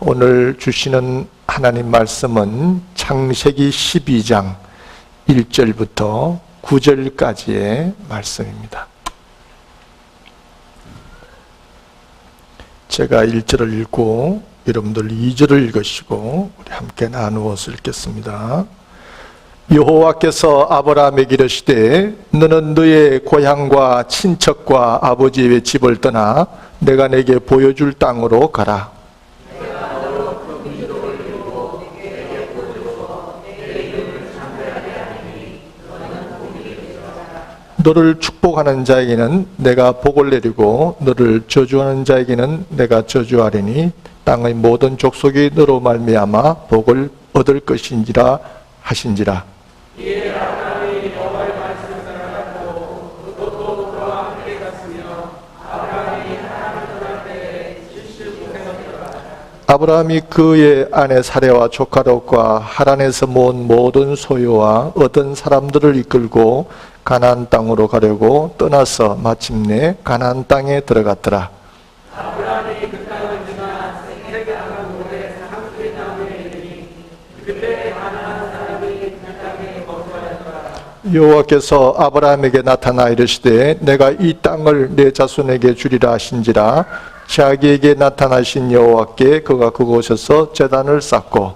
오늘 주시는 하나님 말씀은 창세기 12장 1절부터 9절까지의 말씀입니다. 제가 1절을 읽고 여러분들 2절을 읽으시고 우리 함께 나누어서 읽겠습니다. 여호와께서 아브라함에게 이르시되 너는 너의 고향과 친척과 아버지의 집을 떠나 내가 내게 보여줄 땅으로 가라. 너를 축복하는 자에게는 내가 복을 내리고 너를 저주하는 자에게는 내가 저주하리니 땅의 모든 족속이 너로 말미암아 복을 얻을 것인지라 하신지라. 이에 아브라함이 여호와의 말씀을 따라갔고 그것도 그와 함께 갔으며 아브라함이 하란을 떠날 때에 79세였더라. 아브라함이 그의 아내 사레와 조카 롯과 하란에서 모은 모든 소유와 얻은 사람들을 이끌고 가나안 땅으로 가려고 떠나서 마침내 가나안 땅에 들어갔더라. 아브라함이 그 땅을 지나 세겜 아가노에 상수리 나무에 이르니 그때 가나안 사람이 그 땅에 거주하였더라. 여호와께서 아브라함에게 나타나 이르시되 내가 이 땅을 내 자손에게 주리라 하신지라. 자기에게 나타나신 여호와께 그가 그곳에서 제단을 쌓고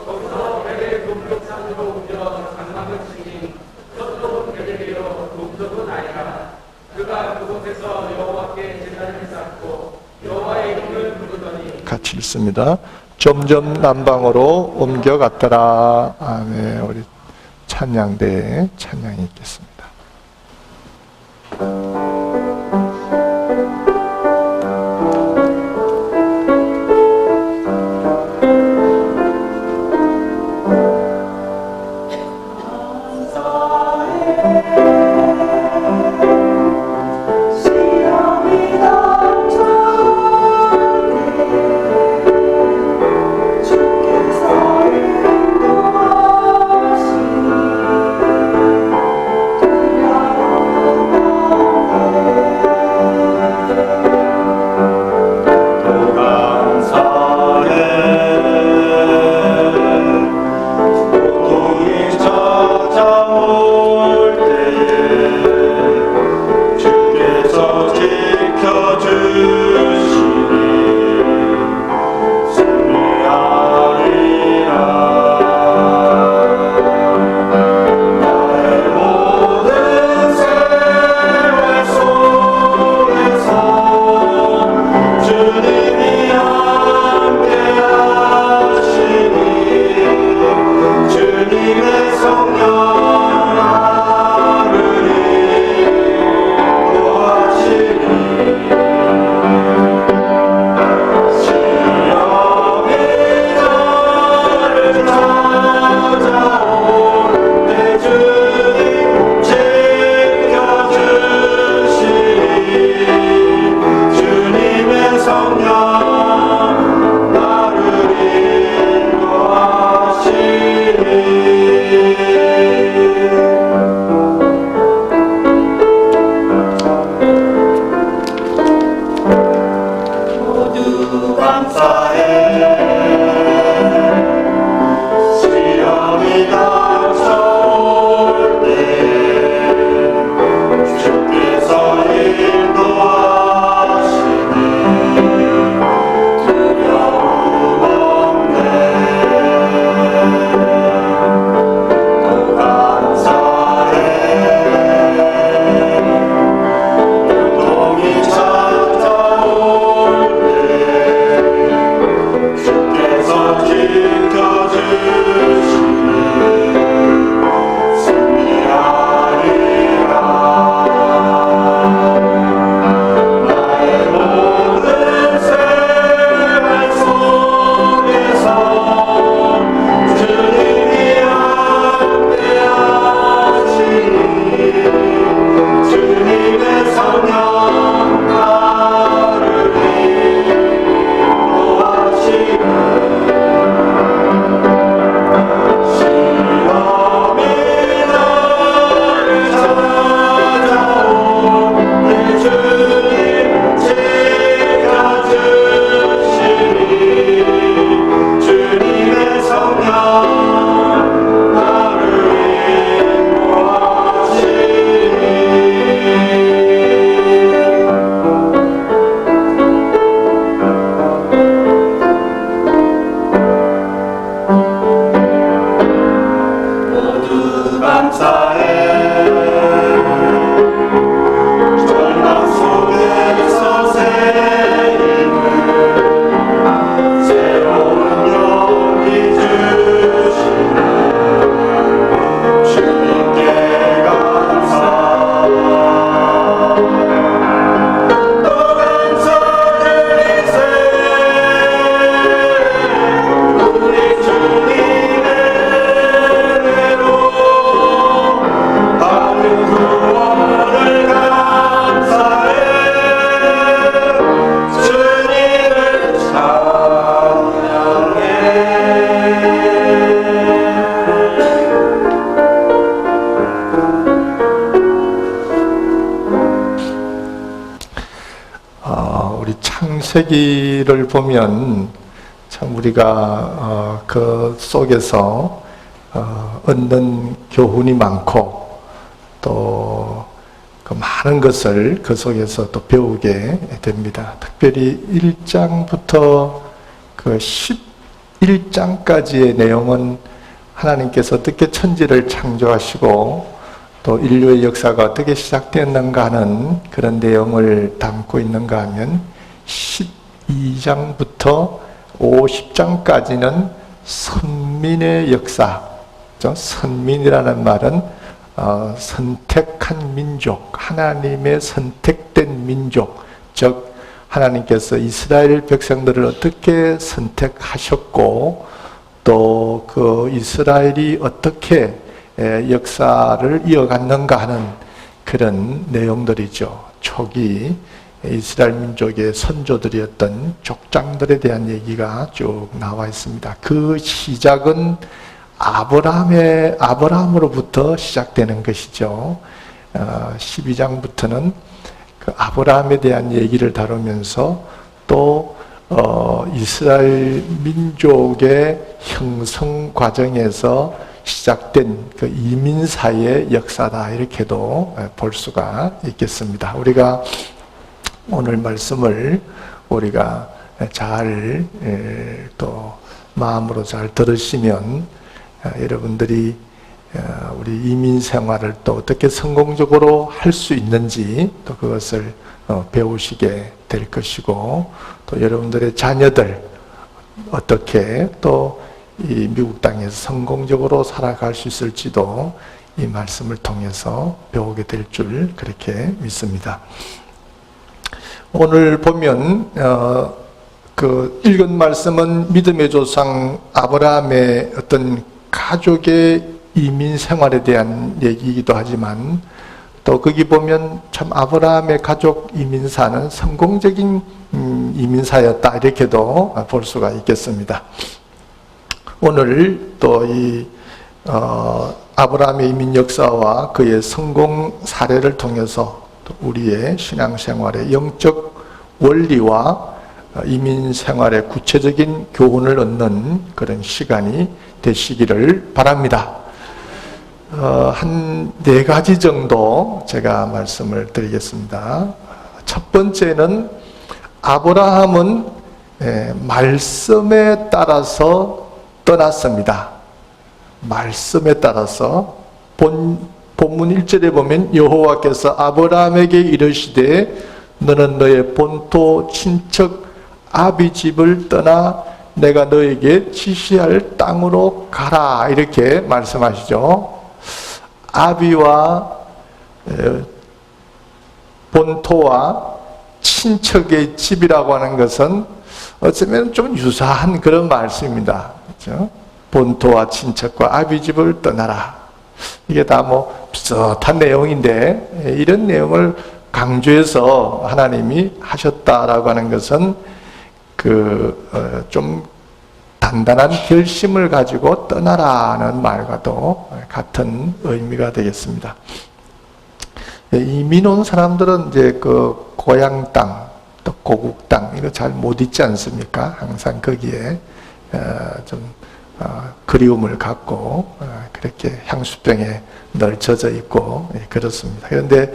거기서 베델 동족산으로 옮겨 장막을 치니 서도 베델이요 동족은 아니라. 그가 그곳에서 여호와께 제단을 쌓고 여호와의 이름을 부르더니. 같이 읽습니다. 점점 남방으로 옮겨갔더라. 아멘. 우리 찬양대에 찬양이 있겠습니다. 주께서 인도하시니 창세기를 보면 참 우리가 그 속에서 얻는 교훈이 많고 또 그 많은 것을 그 속에서 또 배우게 됩니다. 특별히 1장부터 그 11장까지의 내용은 하나님께서 어떻게 천지를 창조하시고 또 인류의 역사가 어떻게 시작되었는가 하는 그런 내용을 담고 있는가 하면 12장부터 50장까지는 선민의 역사, 선민이라는 말은 선택한 민족, 하나님의 선택된 민족, 즉 하나님께서 이스라엘 백성들을 어떻게 선택하셨고 또 그 이스라엘이 어떻게 역사를 이어갔는가 하는 그런 내용들이죠. 초기 이스라엘 민족의 선조들이었던 족장들에 대한 얘기가 쭉 나와 있습니다. 그 시작은 아브라함으로부터 시작되는 것이죠. 12장부터는 그 아브라함에 대한 얘기를 다루면서 또 이스라엘 민족의 형성 과정에서 시작된 그 이민사의 역사다, 이렇게도 볼 수가 있겠습니다. 우리가 오늘 말씀을 우리가 잘 또 마음으로 잘 들으시면 여러분들이 우리 이민 생활을 또 어떻게 성공적으로 할 수 있는지 또 그것을 배우시게 될 것이고, 또 여러분들의 자녀들 어떻게 또 이 미국 땅에서 성공적으로 살아갈 수 있을지도 이 말씀을 통해서 배우게 될 줄 그렇게 믿습니다. 오늘 보면 그 읽은 말씀은 믿음의 조상 아브라함의 어떤 가족의 이민 생활에 대한 얘기이기도 하지만 또 거기 보면 참 아브라함의 가족 이민사는 성공적인 이민사였다, 이렇게도 볼 수가 있겠습니다. 오늘 또 이 아브라함의 이민 역사와 그의 성공 사례를 통해서 또 우리의 신앙생활의 영적 원리와 이민 생활의 구체적인 교훈을 얻는 그런 시간이 되시기를 바랍니다. 한 4가지 정도 제가 말씀을 드리겠습니다. 첫 번째는 아브라함은 말씀에 따라서 떠났습니다. 말씀에 따라서 본문 1절에 보면 여호와께서 아브라함에게 이르시되 너는 너의 본토 친척 아비 집을 떠나 내가 너에게 지시할 땅으로 가라, 이렇게 말씀하시죠. 아비와 본토와 친척의 집이라고 하는 것은 어쩌면 좀 유사한 그런 말씀입니다. 그렇죠? 본토와 친척과 아비 집을 떠나라. 이게 다 뭐 비슷한 내용인데 이런 내용을 강조해서 하나님이 하셨다라고 하는 것은 좀 단단한 결심을 가지고 떠나라는 말과도 같은 의미가 되겠습니다. 이민 온 사람들은 이제 그 고향 땅, 또 고국 땅, 이거 잘 못 잊지 않습니까? 항상 거기에 좀 그리움을 갖고 그렇게 향수병에 늘 젖어 있고 그렇습니다. 그런데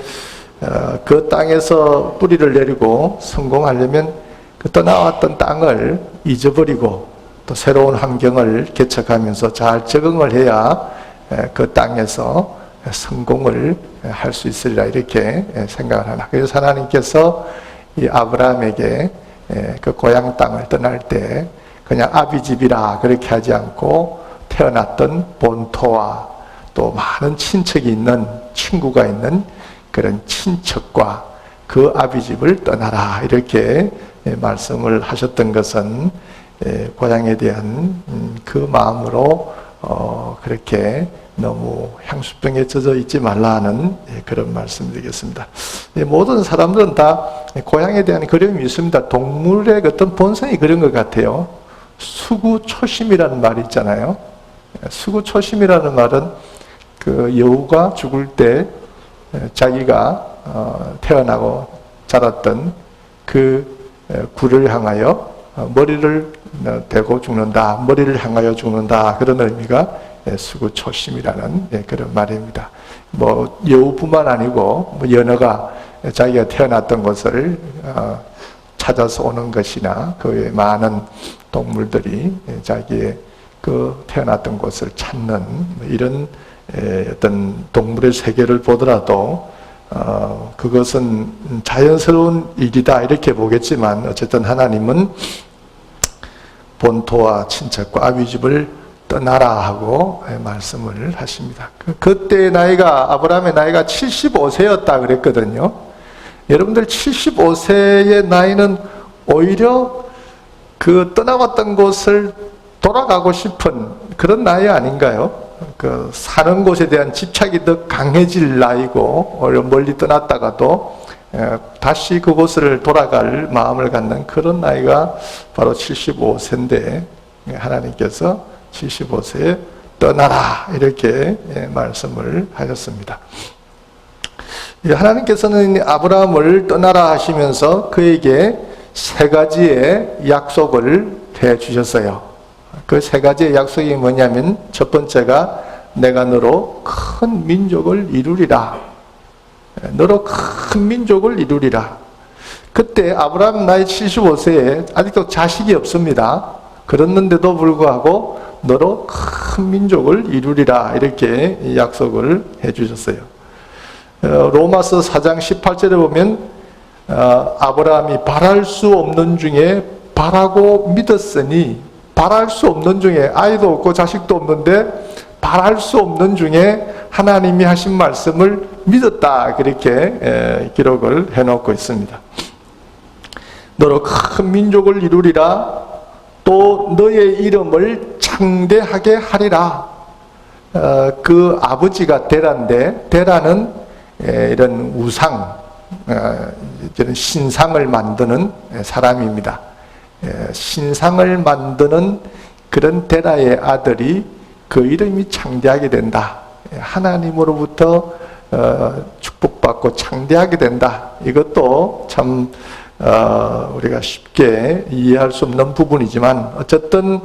그 땅에서 뿌리를 내리고 성공하려면 그 떠나왔던 땅을 잊어버리고 또 새로운 환경을 개척하면서 잘 적응을 해야 그 땅에서 성공을 할 수 있으리라 이렇게 생각을 하나. 그래서 하나님께서 이 아브라함에게 그 고향 땅을 떠날 때 그냥 아비집이라 그렇게 하지 않고 태어났던 본토와 또 많은 친척이 있는 친구가 있는 그런 친척과 그 아비집을 떠나라 이렇게 말씀을 하셨던 것은 고향에 대한 그 마음으로 그렇게 너무 향수병에 젖어 있지 말라 하는 그런 말씀 드리겠습니다. 모든 사람들은 다 고향에 대한 그리움이 있습니다. 동물의 어떤 본성이 그런 것 같아요. 수구초심이라는 말이 있잖아요. 수구초심이라는 말은 그 여우가 죽을 때 자기가 태어나고 자랐던 그 굴을 향하여 머리를 대고 죽는다, 머리를 향하여 죽는다, 그런 의미가 수구초심이라는 그런 말입니다. 뭐 여우뿐만 아니고 연어가 자기가 태어났던 곳을 찾아서 오는 것이나 그 외에 많은 동물들이 자기의 그 태어났던 곳을 찾는 이런 어떤 동물의 세계를 보더라도 그것은 자연스러운 일이다 이렇게 보겠지만 어쨌든 하나님은 본토와 친척과 아비집을 떠나라 하고 말씀을 하십니다. 그때 나이가 아브라함의 나이가 75세였다 그랬거든요. 여러분들 75세의 나이는 오히려 그 떠나왔던 곳을 돌아가고 싶은 그런 나이 아닌가요? 그 사는 곳에 대한 집착이 더 강해질 나이고 멀리 떠났다가도 다시 그곳을 돌아갈 마음을 갖는 그런 나이가 바로 75세인데 하나님께서 75세에 떠나라 이렇게 말씀을 하셨습니다. 하나님께서는 아브라함을 떠나라 하시면서 그에게 세 가지의 약속을 해 주셨어요. 그 세 가지의 약속이 뭐냐면 첫 번째가 내가 너로 큰 민족을 이루리라. 너로 큰 민족을 이루리라. 그때 아브라함 나이 75세에 아직도 자식이 없습니다. 그랬는데도 불구하고 너로 큰 민족을 이루리라 이렇게 약속을 해 주셨어요. 로마서 4장 18절에 보면 아브라함이 바랄 수 없는 중에 바라고 믿었으니, 바랄 수 없는 중에, 아이도 없고 자식도 없는데 바랄 수 없는 중에 하나님이 하신 말씀을 믿었다 그렇게 기록을 해놓고 있습니다. 너로 큰 민족을 이루리라. 또 너의 이름을 창대하게 하리라. 그 아버지가 데라인데, 데라는 이런 우상, 이런 신상을 만드는 사람입니다. 신상을 만드는 그런 데라의 아들이 그 이름이 창대하게 된다. 하나님으로부터 축복받고 창대하게 된다. 이것도 참 우리가 쉽게 이해할 수 없는 부분이지만 어쨌든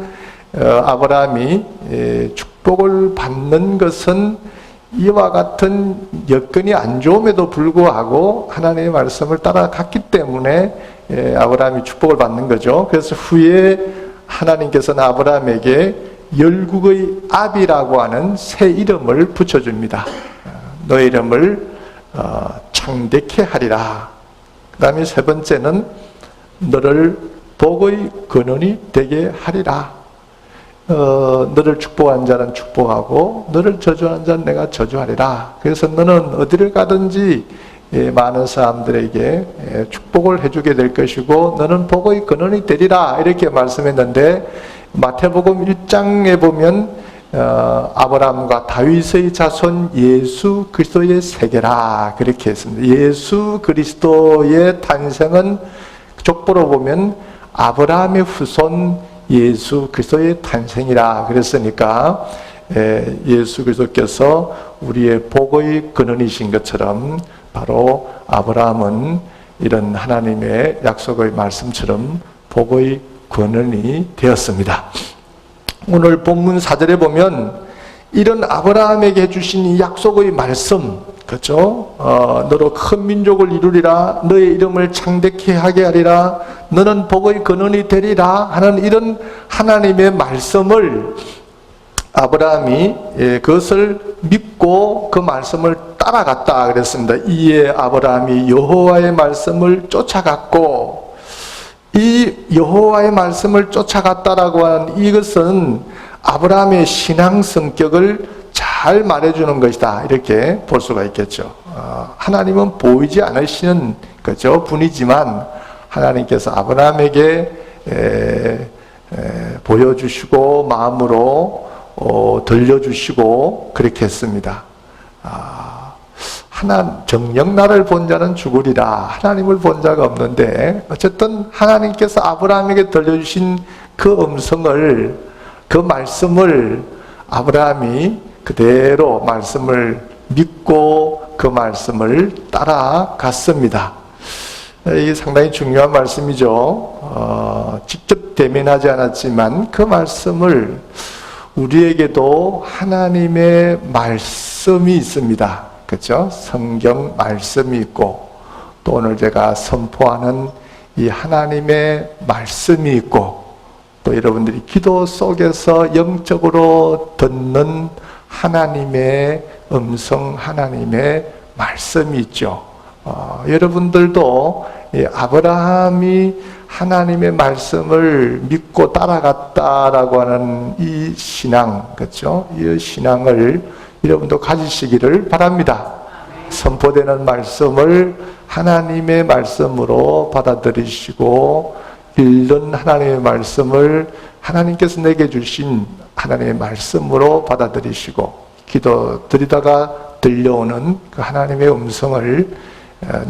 아브라함이 축복을 받는 것은 이와 같은 여건이 안 좋음에도 불구하고 하나님의 말씀을 따라갔기 때문에 아브라함이 축복을 받는 거죠. 그래서 후에 하나님께서는 아브라함에게 열국의 아비라고 하는 새 이름을 붙여줍니다. 너의 이름을 창대케 하리라. 그 다음에 세 번째는 너를 복의 근원이 되게 하리라. 너를 축복한 자는 축복하고 너를 저주한 자는 내가 저주하리라. 그래서 너는 어디를 가든지 많은 사람들에게 축복을 해주게 될 것이고 너는 복의 근원이 되리라 이렇게 말씀했는데, 마태복음 1장에 보면 아브라함과 다윗의 자손 예수 그리스도의 세계라 그렇게 했습니다. 예수 그리스도의 탄생은 족보로 보면 아브라함의 후손 예수 그리스도의 탄생이라 그랬으니까 예수 그리스도께서 우리의 복의 근원이신 것처럼 바로 아브라함은 이런 하나님의 약속의 말씀처럼 복의 근원이 되었습니다. 오늘 본문 4절에 보면 이런 아브라함에게 해주신 이 약속의 말씀, 그렇죠? 너로 큰 민족을 이루리라. 너의 이름을 창대케 하게 하리라. 너는 복의 근원이 되리라 하는 이런 하나님의 말씀을 아브라함이 그것을 믿고 그 말씀을 따라갔다 그랬습니다. 이에 아브라함이 여호와의 말씀을 쫓아갔고, 이 여호와의 말씀을 쫓아갔다라고 하는 이것은 아브라함의 신앙 성격을 잘 말해주는 것이다, 이렇게 볼 수가 있겠죠. 하나님은 보이지 않으시는 그죠 분이지만 하나님께서 아브라함에게 보여주시고 마음으로 들려주시고 그렇게 했습니다. 정녕 나를 본 자는 죽으리라. 하나님을 본 자가 없는데 어쨌든 하나님께서 아브라함에게 들려주신 그 음성을, 그 말씀을 아브라함이 그대로 말씀을 믿고 그 말씀을 따라갔습니다. 이게 상당히 중요한 말씀이죠. 직접 대면하지 않았지만 그 말씀을, 우리에게도 하나님의 말씀이 있습니다. 그렇죠? 성경 말씀이 있고, 또 오늘 제가 선포하는 이 하나님의 말씀이 있고, 또 여러분들이 기도 속에서 영적으로 듣는 하나님의 음성, 하나님의 말씀이 있죠. 여러분들도 아브라함이 하나님의 말씀을 믿고 따라갔다라고 하는 이 신앙, 그렇죠? 이 신앙을 여러분도 가지시기를 바랍니다. 선포되는 말씀을 하나님의 말씀으로 받아들이시고, 읽는 하나님의 말씀을 하나님께서 내게 주신 하나님의 말씀으로 받아들이시고, 기도 드리다가 들려오는 그 하나님의 음성을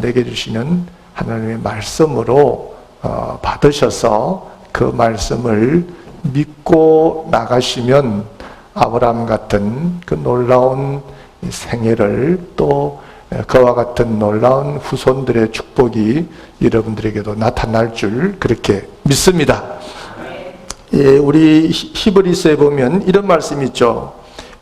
내게 주시는 하나님의 말씀으로 받으셔서 그 말씀을 믿고 나가시면 아브라함 같은 그 놀라운 생애를, 또 그와 같은 놀라운 후손들의 축복이 여러분들에게도 나타날 줄 그렇게 믿습니다. 우리 히브리서에 보면 이런 말씀이 있죠.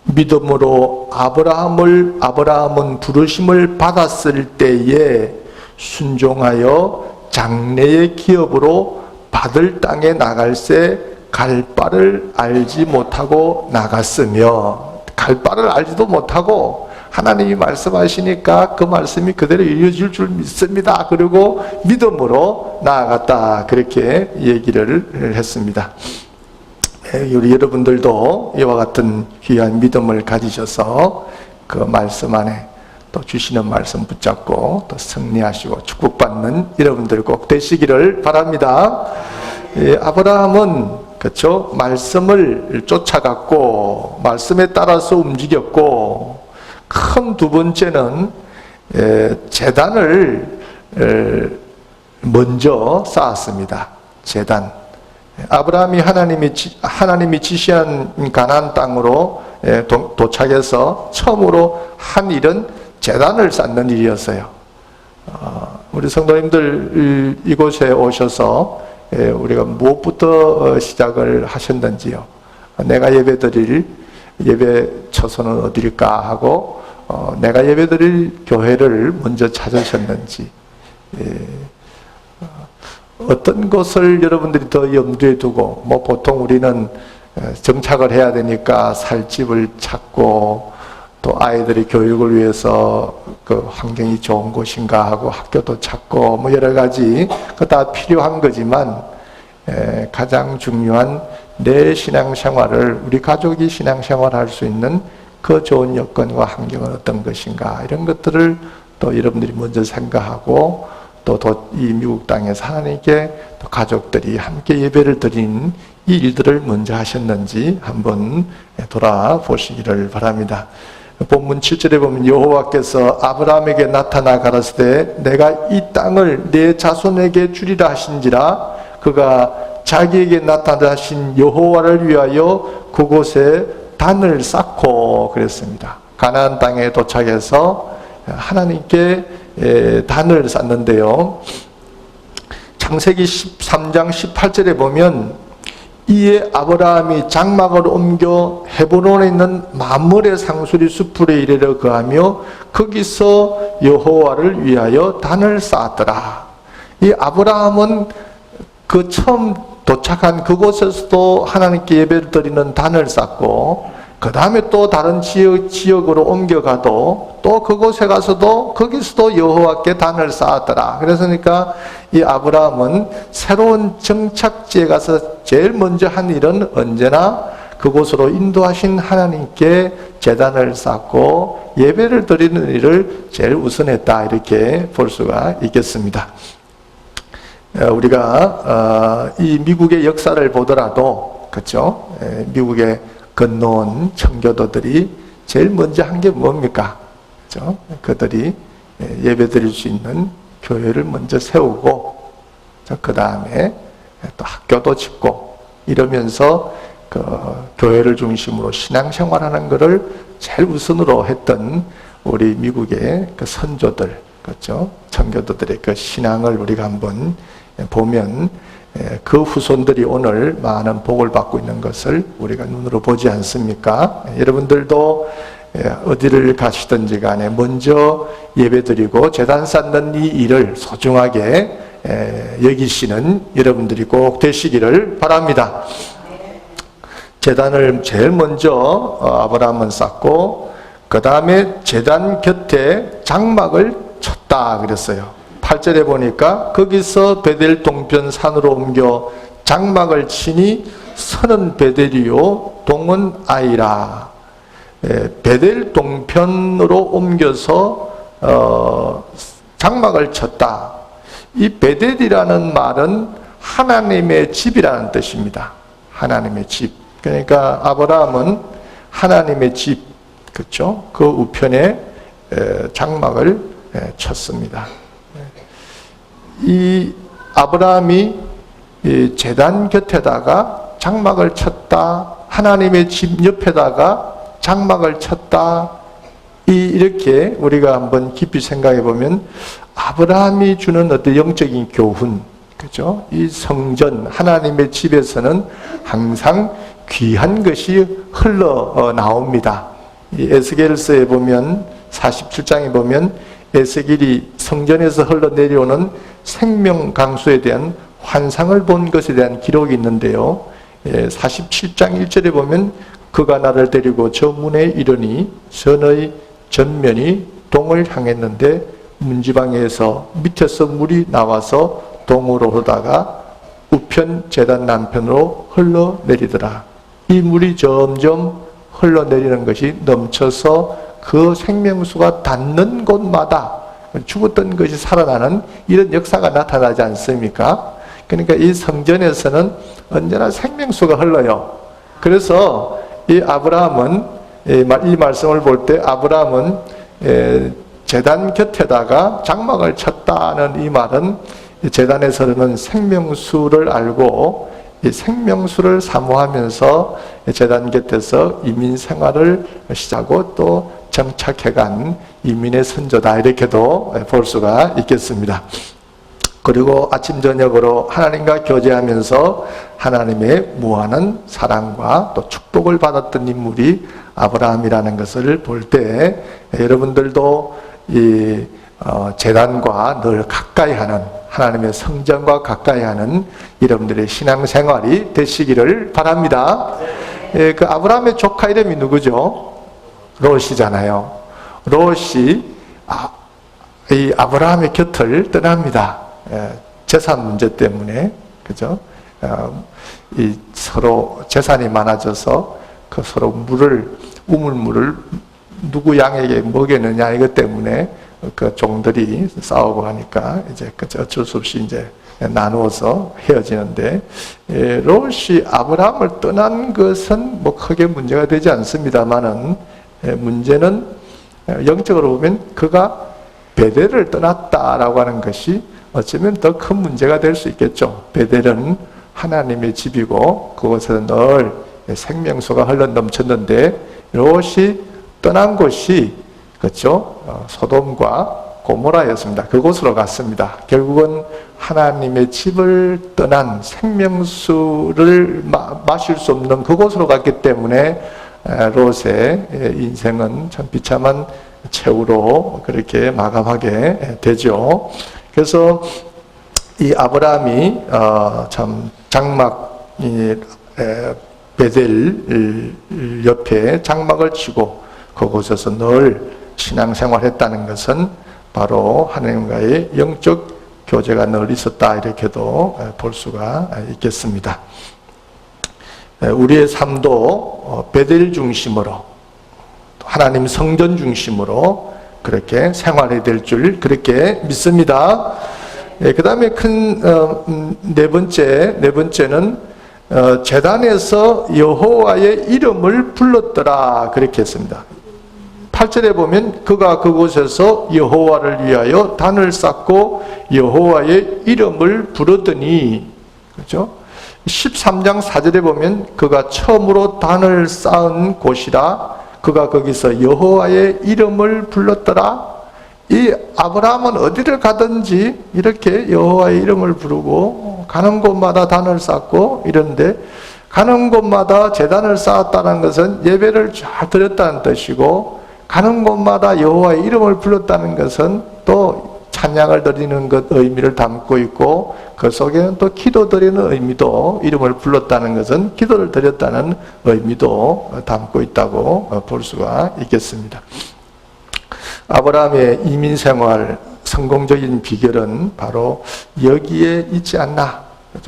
믿음으로 아브라함은 부르심을 받았을 때에 순종하여 장래의 기업으로 받을 땅에 나갈새 갈 바를 알지 못하고 나갔으며, 갈 바를 알지도 못하고 하나님이 말씀하시니까 그 말씀이 그대로 이루어질 줄 믿습니다. 그리고 믿음으로 나아갔다, 그렇게 얘기를 했습니다. 우리 여러분들도 이와 같은 귀한 믿음을 가지셔서 그 말씀 안에 또 주시는 말씀 붙잡고 또 승리하시고 축복받는 여러분들 꼭 되시기를 바랍니다. 아브라함은 그렇죠, 말씀을 쫓아갔고 말씀에 따라서 움직였고, 큰 두 번째는 제단을 먼저 쌓았습니다. 제단. 아브라함이 하나님이 지시한 가나안 땅으로 도착해서 처음으로 한 일은 제단을 쌓는 일이었어요. 우리 성도님들 이곳에 오셔서 우리가 무엇부터 시작을 하셨는지요? 내가 예배드릴 예배 처소는 어디일까 하고 내가 예배드릴 교회를 먼저 찾으셨는지, 어떤 것을 여러분들이 더 염두에 두고, 보통 우리는 정착을 해야 되니까 살 집을 찾고, 또 아이들의 교육을 위해서 그 환경이 좋은 곳인가 하고 학교도 찾고, 여러 가지 그 다 필요한 거지만, 가장 중요한 내 신앙생활을, 우리 가족이 신앙생활을 할 수 있는 그 좋은 여건과 환경은 어떤 것인가, 이런 것들을 또 여러분들이 먼저 생각하고, 또 이 미국 땅에서 하나님께 또 가족들이 함께 예배를 드린 이 일들을 먼저 하셨는지 한번 돌아보시기를 바랍니다. 본문 7절에 보면 여호와께서 아브라함에게 나타나 가라사대 내가 이 땅을 내 자손에게 주리라 하신지라, 그가 자기에게 나타나신 여호와를 위하여 그곳에 단을 쌓고 그랬습니다. 가나안 땅에 도착해서 하나님께 단을 쌓는데요. 창세기 13장 18절에 보면 이에 아브라함이 장막을 옮겨 헤브론에 있는 마므레 상수리 숲으로 이르러 거하며 거기서 여호와를 위하여 단을 쌓았더라. 이 아브라함은 그 처음 도착한 그곳에서도 하나님께 예배를 드리는 단을 쌓고, 그 다음에 또 다른 지역으로 옮겨가도 또 그곳에 가서도 거기서도 여호와께 단을 쌓았더라. 그러니까 이 아브라함은 새로운 정착지에 가서 제일 먼저 한 일은 언제나 그곳으로 인도하신 하나님께 제단을 쌓고 예배를 드리는 일을 제일 우선했다, 이렇게 볼 수가 있겠습니다. 우리가 이 미국의 역사를 보더라도, 그렇죠? 미국에 건너온 청교도들이 제일 먼저 한 게 뭡니까? 그렇죠? 그들이 예배 드릴 수 있는 교회를 먼저 세우고, 그 다음에 또 학교도 짓고, 이러면서 그 교회를 중심으로 신앙생활하는 것을 제일 우선으로 했던 우리 미국의 그 선조들, 그렇죠? 청교도들의 그 신앙을 우리가 한번 보면 그 후손들이 오늘 많은 복을 받고 있는 것을 우리가 눈으로 보지 않습니까? 여러분들도 어디를 가시든지 간에 먼저 예배드리고 제단 쌓는 이 일을 소중하게 여기시는 여러분들이 꼭 되시기를 바랍니다. 제단을 제일 먼저 아브라함은 쌓고, 그 다음에 제단 곁에 장막을 쳤다 그랬어요. 8절에 보니까 거기서 베델 동편 산으로 옮겨 장막을 치니 서는 베델이요 동은 아이라. 베델 동편으로 옮겨서 장막을 쳤다. 이 베델이라는 말은 하나님의 집이라는 뜻입니다. 하나님의 집. 그러니까 아브라함은 하나님의 집, 그렇죠? 그 우편에 장막을 쳤습니다. 이 아브라함이 제단 곁에다가 장막을 쳤다, 하나님의 집 옆에다가 장막을 쳤다, 이렇게 우리가 한번 깊이 생각해 보면 아브라함이 주는 어떤 영적인 교훈, 그죠? 이 성전, 하나님의 집에서는 항상 귀한 것이 흘러나옵니다. 이 에스겔서에 보면, 47장에 보면 에스겔이 성전에서 흘러내려오는 생명 강수에 대한 환상을 본 것에 대한 기록이 있는데요. 47장 1절에 보면 그가 나를 데리고 저 문에 이르니 전의 전면이 동을 향했는데 문지방에서 밑에서 물이 나와서 동으로 흐르다가 우편 제단 남편으로 흘러내리더라. 이 물이 점점 흘러내리는 것이 넘쳐서 그 생명수가 닿는 곳마다 죽었던 것이 살아나는 이런 역사가 나타나지 않습니까? 그러니까 이 성전에서는 언제나 생명수가 흘러요. 그래서 이 아브라함은, 이 말씀을 볼 때 아브라함은 제단 곁에다가 장막을 쳤다는 이 말은 제단에서 흐르는 생명수를 알고 이 생명수를 사모하면서 제단 곁에서 이민 생활을 시작하고 또 정착해간 이민의 선조다, 이렇게도 볼 수가 있겠습니다. 그리고 아침 저녁으로 하나님과 교제하면서 하나님의 무한한 사랑과 또 축복을 받았던 인물이 아브라함이라는 것을 볼 때 여러분들도 이 제단과 늘 가까이 하는, 하나님의 성전과 가까이 하는 여러분들의 신앙생활이 되시기를 바랍니다. 그 아브라함의 조카 이름이 누구죠? 롯이잖아요. 롯이 이 아브라함의 곁을 떠납니다. 재산 문제 때문에, 그죠? 이 서로 재산이 많아져서 그 서로 우물물을 누구 양에게 먹였느냐, 이것 때문에 그 종들이 싸우고 하니까 이제 어쩔 수 없이 이제 나누어서 헤어지는데, 롯이 아브라함을 떠난 것은 뭐 크게 문제가 되지 않습니다만은, 문제는 영적으로 보면 그가 베델을 떠났다라고 하는 것이 어쩌면 더 큰 문제가 될 수 있겠죠. 베델은 하나님의 집이고 그곳에서 늘 생명수가 흘러 넘쳤는데 롯이 떠난 곳이, 그렇죠? 소돔과 고모라였습니다. 그곳으로 갔습니다. 결국은 하나님의 집을 떠난, 생명수를 마실 수 없는 그곳으로 갔기 때문에 롯의 인생은 참 비참한 최후로 그렇게 마감하게 되죠. 그래서 이 아브라함이 참 장막이 베델 옆에 장막을 치고 그곳에서 늘 신앙생활했다는 것은 바로 하나님과의 영적 교제가 늘 있었다, 이렇게도 볼 수가 있겠습니다. 우리의 삶도 베델 중심으로, 하나님 성전 중심으로 그렇게 생활해야 될 줄 그렇게 믿습니다. 그 다음에 네 번째는 제단에서 여호와의 이름을 불렀더라, 그렇게 했습니다. 8절에 보면 그가 그곳에서 여호와를 위하여 단을 쌓고 여호와의 이름을 부르더니, 그렇죠? 13장 4절에 보면 그가 처음으로 단을 쌓은 곳이라 그가 거기서 여호와의 이름을 불렀더라. 이 아브라함은 어디를 가든지 이렇게 여호와의 이름을 부르고 가는 곳마다 단을 쌓고 이런데, 가는 곳마다 제단을 쌓았다는 것은 예배를 잘 드렸다는 뜻이고, 가는 곳마다 여호와의 이름을 불렀다는 것은 또 찬양을 드리는 것 의미를 담고 있고, 그 속에는 또 기도 드리는 의미도, 이름을 불렀다는 것은 기도를 드렸다는 의미도 담고 있다고 볼 수가 있겠습니다. 아브라함의 이민생활 성공적인 비결은 바로 여기에 있지 않나.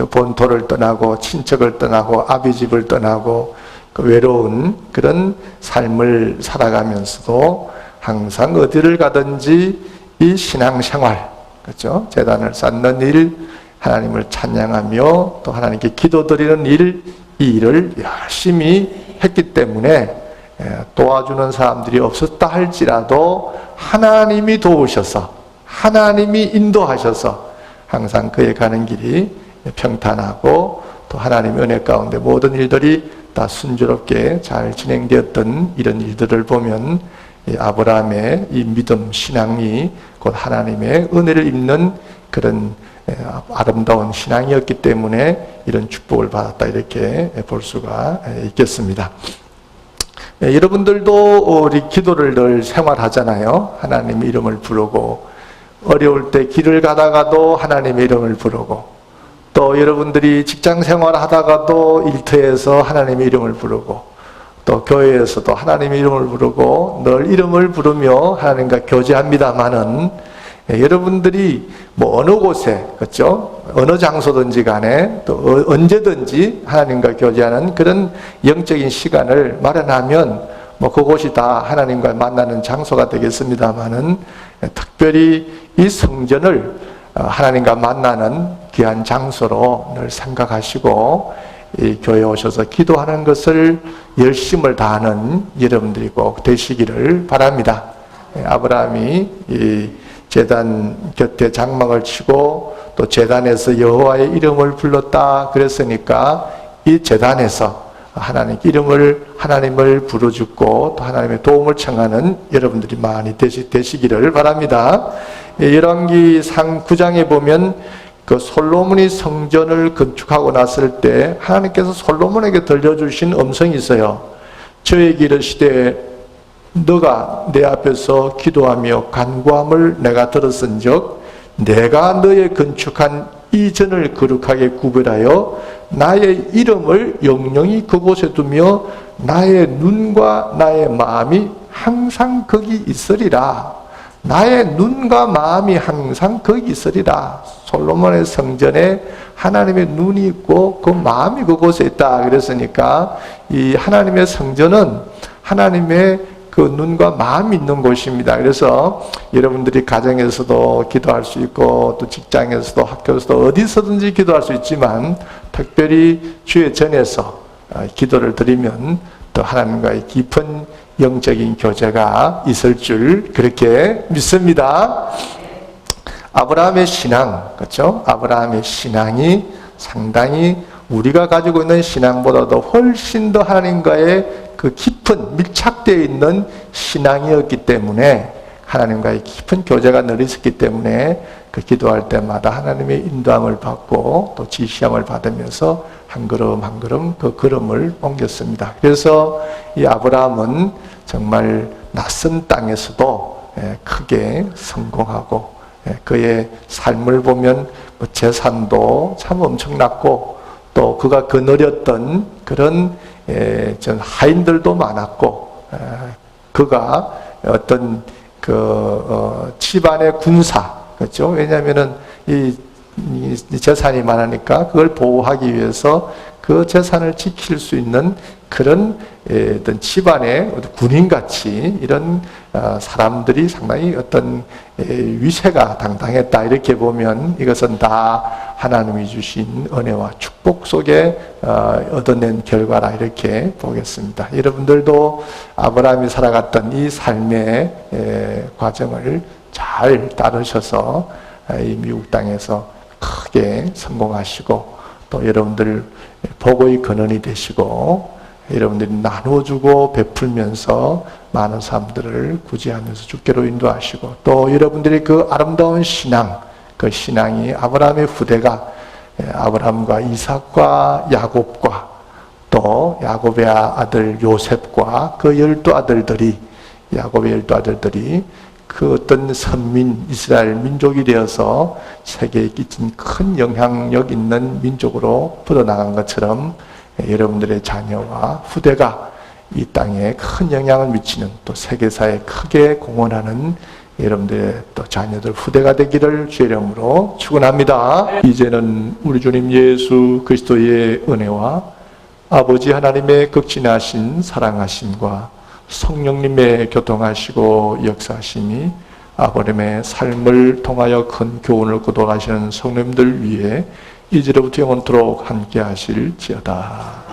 본토를 떠나고 친척을 떠나고 아비집을 떠나고 그 외로운 그런 삶을 살아가면서도 항상 어디를 가든지 이 신앙생활, 그렇죠? 제단을 쌓는 일, 하나님을 찬양하며 또 하나님께 기도드리는 일, 이 일을 열심히 했기 때문에 도와주는 사람들이 없었다 할지라도 하나님이 도우셔서, 하나님이 인도하셔서 항상 그의 가는 길이 평탄하고 또 하나님의 은혜 가운데 모든 일들이 다 순조롭게 잘 진행되었던 이런 일들을 보면 아브라함의 이 믿음, 신앙이 곧 하나님의 은혜를 입는 그런 아름다운 신앙이었기 때문에 이런 축복을 받았다, 이렇게 볼 수가 있겠습니다. 여러분들도 우리 기도를 늘 생활하잖아요. 하나님의 이름을 부르고, 어려울 때 길을 가다가도 하나님의 이름을 부르고, 또 여러분들이 직장 생활 하다가도 일터에서 하나님의 이름을 부르고, 또 교회에서도 하나님의 이름을 부르고 늘 이름을 부르며 하나님과 교제합니다마는, 여러분들이 뭐 어느 곳에, 그렇죠? 어느 장소든지 간에 또 언제든지 하나님과 교제하는 그런 영적인 시간을 마련하면 뭐 그곳이 다 하나님과 만나는 장소가 되겠습니다마는, 특별히 이 성전을 하나님과 만나는 귀한 장소로 늘 생각하시고 이 교회에 오셔서 기도하는 것을 열심을 다하는 여러분들이 꼭 되시기를 바랍니다. 아브라함이 이 제단 곁에 장막을 치고 또 제단에서 여호와의 이름을 불렀다 그랬으니까, 이 제단에서 하나님을 부르짖고 또 하나님의 도움을 청하는 여러분들이 많이 되시기를 바랍니다. 열왕기상 9장에 보면 그 솔로몬이 성전을 건축하고 났을 때 하나님께서 솔로몬에게 들려주신 음성이 있어요. 저에게 이르시되 너가 내 앞에서 기도하며 간구함을 내가 들었은즉 내가 너의 건축한 이 전을 거룩하게 구별하여 나의 이름을 영영히 그곳에 두며 나의 눈과 나의 마음이 항상 거기 있으리라. 나의 눈과 마음이 항상 거기 있으리라. 솔로몬의 성전에 하나님의 눈이 있고 그 마음이 그곳에 있다 그랬으니까, 이 하나님의 성전은 하나님의 그 눈과 마음이 있는 곳입니다. 그래서 여러분들이 가정에서도 기도할 수 있고 또 직장에서도 학교에서도 어디서든지 기도할 수 있지만, 특별히 주의 전에서 기도를 드리면 또 하나님과의 깊은 영적인 교제가 있을 줄 그렇게 믿습니다. 아브라함의 신앙, 그렇죠? 아브라함의 신앙이 상당히 우리가 가지고 있는 신앙보다도 훨씬 더 하나님과의 그 깊은 밀착되어 있는 신앙이었기 때문에, 하나님과의 깊은 교제가 늘 있었기 때문에 그 기도할 때마다 하나님의 인도함을 받고 또 지시함을 받으면서 한 걸음 한 걸음 그 걸음을 옮겼습니다. 그래서 이 아브라함은 정말 낯선 땅에서도 크게 성공하고, 그의 삶을 보면 재산도 참 엄청났고 또 그가 거느렸던 그런 전 하인들도 많았고, 그가 어떤 집안의 군사, 그렇죠? 왜냐하면은 이 재산이 많으니까 그걸 보호하기 위해서 그 재산을 지킬 수 있는 그런 어떤 집안의 군인같이 이런 사람들이 상당히 어떤 위세가 당당했다. 이렇게 보면 이것은 다 하나님이 주신 은혜와 축복 속에 얻어낸 결과라 이렇게 보겠습니다. 여러분들도 아브라함이 살아갔던 이 삶의 과정을 잘 따르셔서 이 미국 땅에서 크게 성공하시고 또 여러분들 복의 근원이 되시고 여러분들이 나누어주고 베풀면서 많은 사람들을 구제하면서 주께로 인도하시고 또 여러분들이 그 아름다운 신앙, 그 신앙이 아브라함의 후대가 아브라함과 이삭과 야곱과 또 야곱의 아들 요셉과 그 12아들들이 야곱의 12아들들이 그 어떤 선민 이스라엘 민족이 되어서 세계에 끼친 큰 영향력 있는 민족으로 뻗어나간 것처럼 여러분들의 자녀와 후대가 이 땅에 큰 영향을 미치는 또 세계사에 크게 공헌하는 여러분들의 또 자녀들 후대가 되기를 주의 이름으로 축원합니다. 이제는 우리 주님 예수 그리스도의 은혜와 아버지 하나님의 극진하신 사랑하심과 성령님의 교통하시고 역사하심이 아버님의 삶을 통하여 큰 교훈을 거둬가시는 성령님들 위해 이제로부터 영원토록 함께 하실지어다.